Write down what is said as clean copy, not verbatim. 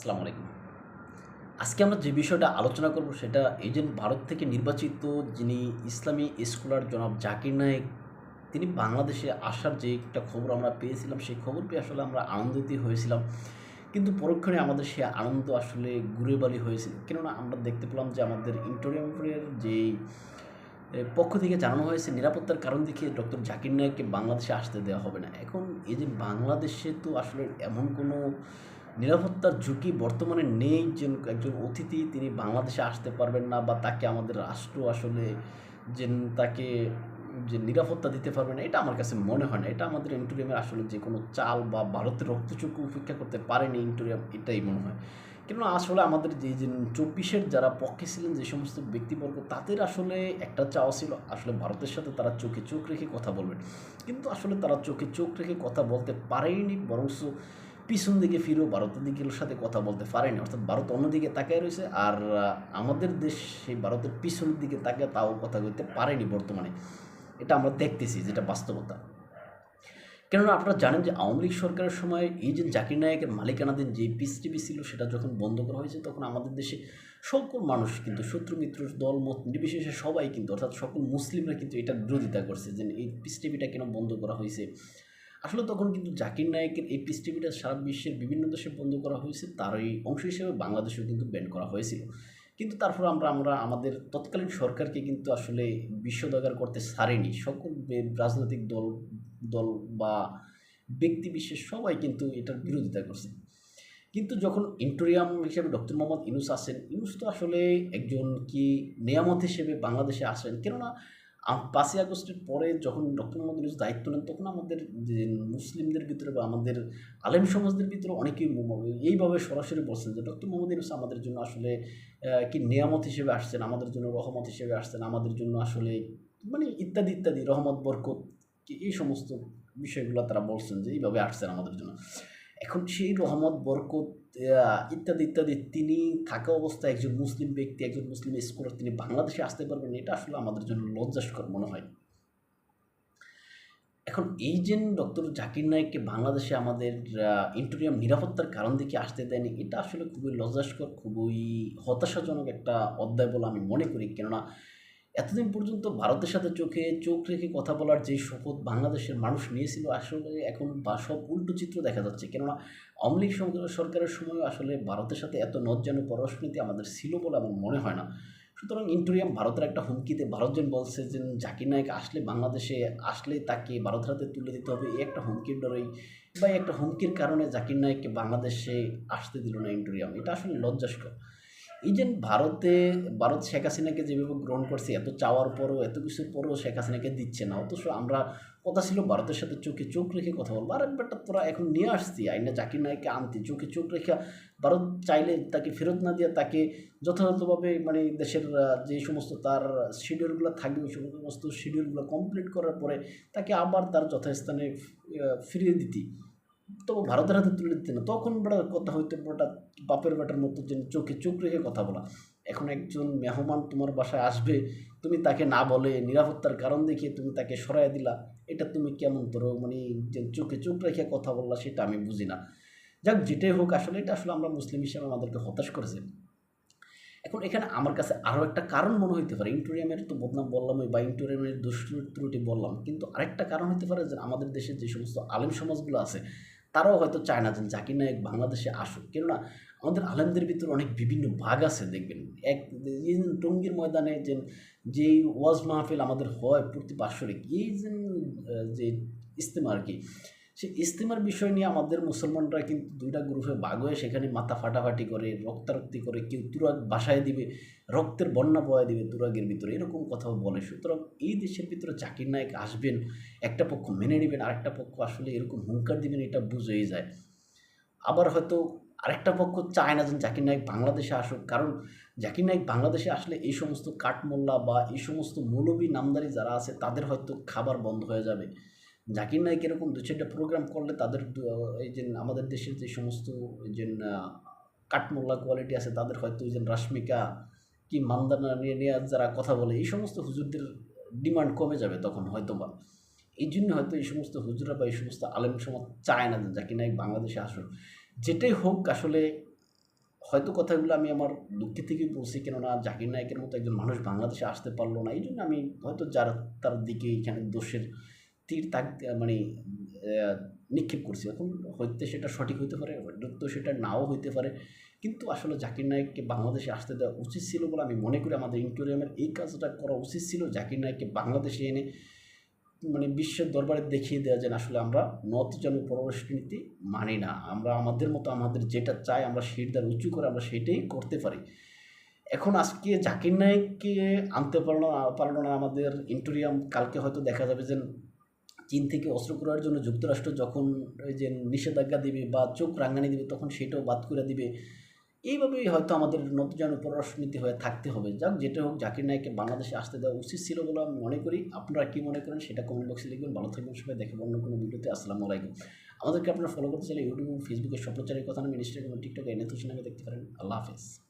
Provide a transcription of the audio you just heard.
আসসালামু আলাইকুম। আজকে আমরা যে বিষয়টা আলোচনা করব সেটা এই যে ভারত থেকে নির্বাচিত যিনি ইসলামী স্কলার জনাব জাকির নায়েক, তিনি বাংলাদেশে আসার যে একটা খবর আমরা পেয়েছিলাম, সেই খবর পেয়ে আসলে আমরা আনন্দিত হয়েছিলাম। কিন্তু পরক্ষণে আমাদের সে আনন্দ আসলে গুঁড়ে বালি হয়েছিল। কেননা আমরা দেখতে পেলাম যে আমাদের ইন্টারিয়ামের যেই পক্ষ থেকে জানানো হয়েছে নিরাপত্তার কারণ দেখিয়ে ডক্টর জাকির নায়েককে বাংলাদেশে আসতে দেওয়া হবে না। এখন এই যে বাংলাদেশে তো আসলে এমন কোনো নিরাপত্তার ঝুঁকি বর্তমানে নেই যে একজন অতিথি তিনি বাংলাদেশে আসতে পারবেন না, বা তাকে আমাদের রাষ্ট্র আসলে যে তাকে যে নিরাপত্তা দিতে পারবে না, এটা আমার কাছে মনে হয় না। এটা আমাদের ইন্টোরিয়ামের আসলে যে কোনো চাল বা ভারতের রক্তচক্ষু উপেক্ষা করতে পারেনি ইন্টোরিয়াম, এটাই মনে হয়। কেননা আসলে আমাদের যে ২৪-এর যারা পক্ষে ছিলেন যে সমস্ত ব্যক্তিবর্গ, তাদের আসলে একটা চাওয়া ছিল আসলে ভারতের সাথে তারা চোখে চোখ রেখে কথা বলবেন। কিন্তু আসলে তারা চোখে চোখ রেখে কথা বলতে পারেনি, বরঞ্চ পিছন দিকে ফিরেও ভারতের দিকের সাথে কথা বলতে পারেনি। অর্থাৎ ভারত অন্যদিকে তাকায় রয়েছে, আর আমাদের দেশ সেই ভারতের পিছনের দিকে তাকিয়ে তাও কথা বলতে পারেনি বর্তমানে। এটা আমরা দেখতেছি, যেটা বাস্তবতা। কেননা আপনারা জানেন যে আওয়ামী লীগ সরকারের সময় এই যে জাকির নায়েকের মালিকানাধীন যে পিস টিভি ছিল, সেটা যখন বন্ধ করা হয়েছে, তখন আমাদের দেশে সকল মানুষ কিন্তু শত্রু মিত্র দল মত নির্বিশেষে সবাই কিন্তু, অর্থাৎ সকল মুসলিমরা কিন্তু এটার বিরোধিতা করছে যে এই পিস টিভিটা কেন বন্ধ করা হয়েছে। আসলে তখন কিন্তু জাকির নায়েকের এই পিস টিভিটা সারা বিশ্বের বিভিন্ন দেশে বন্ধ করা হয়েছে, তারই অংশ হিসেবে বাংলাদেশেও কিন্তু ব্যান করা হয়েছিল। কিন্তু তারপর আমরা আমাদের তৎকালীন সরকারকে কিন্তু আসলে বিশ্বদগার করতে ছাড়েনি। সকল রাজনৈতিক দল দল বা ব্যক্তি বিশেষ সবাই কিন্তু এটার বিরোধিতা করছে। কিন্তু যখন ইন্টোরিয়াম হিসেবে ডক্টর মোহাম্মদ ইউনূস আসেন, ইউনূস তো আসলে একজন নেয়ামত হিসেবে বাংলাদেশে আসেন। কেননা ৫ই আগস্টের পরে যখন ডক্টর মোহাম্মদ ইউনূস দায়িত্ব নেন, তখন আমাদের যে মুসলিমদের ভিতরে বা আমাদের আলেম সমাজদের ভিতরে অনেকেই এইভাবে সরাসরি বলছেন যে ডক্টর মোহাম্মদ ইউনূস আমাদের জন্য আসলে নেয়ামত হিসেবে আসছেন, আমাদের জন্য রহমত হিসেবে আসছেন, আমাদের জন্য আসলে মানে ইত্যাদি ইত্যাদি, রহমত বরকত এই সমস্ত বিষয়গুলো তারা বলছেন যে এইভাবে আসছেন আমাদের জন্য। এখন সেই রহমত বরকত ইত্যাদি ইত্যাদি, তিনি থাকা অবস্থায় একজন মুসলিম ব্যক্তি, একজন মুসলিম স্কলার, তিনি বাংলাদেশে আসতে পারবেন, এটা আসলে আমাদের জন্য লজ্জাস্কর মনে হয়। এখন এই যে ডক্টর জাকির নায়েককে বাংলাদেশে আমাদের ইন্টোরিয়াম নিরাপত্তার কারণ দেখিয়ে আসতে দেয়নি, এটা আসলে খুবই লজ্জাস্কর, খুবই হতাশাজনক একটা অধ্যায় বলে আমি মনে করি। কেননা এতদিন পর্যন্ত ভারতের সাথে চোখে চোখ রেখে কথা বলার যে শপথ বাংলাদেশের মানুষ নিয়েছিল, আসলে এখন সব উল্টো চিত্র দেখা যাচ্ছে। কেননা আওয়ামী লীগ সরকারের সময়ও আসলে ভারতের সাথে এত নজ্জানো পররাষ্ট্রনীতি আমাদের ছিল বলে আমার মনে হয় না। সুতরাং ইন্টোরিয়াম ভারতের একটা হুমকিতে ভারত যেন বলছে যে জাকির নায়েক আসলে বাংলাদেশে আসলে তাকে ভারতের হাতে তুলে দিতে হবে, এই একটা হুমকির ডরেই বা এই একটা হুমকির কারণে জাকির নায়েককে বাংলাদেশে আসতে দিল না ইন্টোরিয়াম। এটা আসলে লজ্জাস্কর। এই যে ভারত শেখ হাসিনাকে যেভাবে গ্রহণ করছে, এত চাওয়ার পরও, এত কিছুর পরেও শেখ হাসিনাকে দিচ্ছে না। অথচ আমরা কথা ছিল ভারতের সাথে চোখে চোখ রেখে কথা বলবো। আর ব্যাপারটা তোরা এখন নিয়ে আসছি আইনা জাকির নায়েককে আনতে, চোখে চোখ রেখে ভারত চাইলে তাকে ফেরত না দিয়ে তাকে যথাযথভাবে মানে দেশের যে সমস্ত তার শিডিউলগুলো থাকবে, ওই সমস্ত শিডিউলগুলো কমপ্লিট করার পরে তাকে আবার তার যথাস্থানে ফিরিয়ে দিতি। তবু ভারতের হাতে তুলে দিতে না, তখন বড় কথা হইতে বড়টা বাপের বেটার মতো যেন চোখে চোখ রেখে কথা বলা। এখন একজন মেহমান তোমার বাসায় আসবে, তুমি তাকে না বলে নিরাপত্তার কারণ দেখিয়ে তুমি তাকে সরাই দিলা, এটা তুমি কেমন তোর মানে যে চোখে চোখ রেখে কথা বললা, সেটা আমি বুঝি না। যাক, যেটাই হোক, আসলে এটা আসলে আমরা মুসলিম হিসেবে আমাদেরকে হতাশ করেছে। এখন এখানে আমার কাছে আরও একটা কারণ মনে হইতে পারে, ইন্টোরিয়ামের তো বদনাম বললামই বা ইন্টোরিয়ামের দোষ ত্রুটি বললাম, কিন্তু আরেকটা কারণ হতে পারে যে আমাদের দেশের যে সমস্ত আলেম সমাজগুলো আছে, তারাও হয়তো চায় না যে জাকির নায়েক বাংলাদেশে আসুক। কেননা আমাদের আলেমদের ভিতরে অনেক বিভিন্ন ভাগ আছে। দেখবেন টঙ্গীর ময়দানে যেই ওয়াজ মাহফিল আমাদের হয় প্রতি বাৎসরিক, এই যে ইজতেমা আর কি, সেই ইজতেমার বিষয় নিয়ে আমাদের মুসলমানরা কিন্তু দুইটা গ্রুপে ভাগ হয়ে সেখানে মাথা ফাটাফাটি করে, রক্তারক্তি করে, কেউ তুরাগ বাসায় দিবে, রক্তের বন্যা বয়ে দিবে তুরাগের ভিতরে, এরকম কথাও বলে। সুতরাং এই দেশের ভিতরে জাকির নায়েক আসবেন, একটা পক্ষ মেনে নেবেন, আরেকটা পক্ষ আসলে এরকম হুঙ্কার দিবেন, এটা বুঝেই যায়। আবার হয়তো আরেকটা পক্ষ চায় না যে জাকির নায়েক বাংলাদেশে আসুক, কারণ জাকির নায়েক বাংলাদেশে আসলে এই সমস্ত কাঠমোল্লা বা এই সমস্ত মৌলবী নামদারি যারা আছে, তাদের হয়তো খাবার বন্ধ হয়ে যাবে। জাকির নায়েক এরকম ২-৪টা প্রোগ্রাম করলে তাদের এই যে আমাদের দেশের যে সমস্ত যে কাঠমোল্লা কোয়ালিটি আছে, তাদের হয়তো ওই যে রাশমিকা কি মান্দানা নিয়ে যারা কথা বলে, এই সমস্ত হুজুরদের ডিমান্ড কমে যাবে তখন হয়তোবা। এই জন্য হয়তো এই সমস্ত হুজুরা বা এই সমস্ত আলেম সমাজ চায় না যে জাকির নায়েক বাংলাদেশে আসুক। যেটাই হোক, আসলে হয়তো কথাগুলো আমি আমার দুঃখে থেকেই বলছি, কেননা জাকির নায়েকের মতো একজন মানুষ বাংলাদেশে আসতে পারলো না। এই জন্য আমি হয়তো যার তার দিকে এখানে দোষের তীর তাক মানে নিক্ষেপ করছি। এখন হয়তো সেটা সঠিক হইতে পারে, হয়তো সেটা নাও হইতে পারে। কিন্তু আসলে জাকির নায়েককে বাংলাদেশে আসতে দেওয়া উচিত ছিল বলে আমি মনে করি। আমাদের ইন্টোরিয়ামের এই কাজটা করা উচিত ছিল, জাকির নায়েককে বাংলাদেশে এনে মানে বিশ্বের দরবারে দেখিয়ে দেওয়া যে আসলে আমরা নতজানু পররাষ্ট্রনীতি মানি না। আমরা আমাদের মতো আমাদের যেটা চাই আমরা শিরদাঁড় উঁচু করে আমরা সেটাই করতে পারি। এখন আজকে জাকির নায়েককে আনতে পারলো না আমাদের ইন্টোরিয়াম। কালকে হয়তো দেখা যাবে যে চীন থেকে অস্ত্র ক্রয়ের জন্য যুক্তরাষ্ট্র যখন ওই যে নিষেধাজ্ঞা দিবে বা চোখ রাঙানি দিবে, তখন সেটাও বাদ করে দিবে। এইভাবেই হয়তো আমাদের নতজানু পররাষ্ট্রনীতি হয়ে থাকতে হবে। যাক, যেটা হোক, জাকির নায়েককে বাংলাদেশে আসতে দেওয়া উচিত ছিল বলে আমি মনে করি। আপনারা কী মনে করেন সেটা কমেন্ট বক্সে লিখবেন। ভালো থাকবেন সবাই, দেখে অন্য কোনো ভিডিওতে। আসসালামু আলাইকুম। আমাদেরকে আপনারা ফলো করতে চাইলে ইউটিউব এবং ফেসবুকে স্বপ্নচারীর কথা নামে, ইনস্টাগ্রাম ও টিকটকে এনএস হোসেন নামে দেখতে পারেন। আল্লাহ হাফেজ।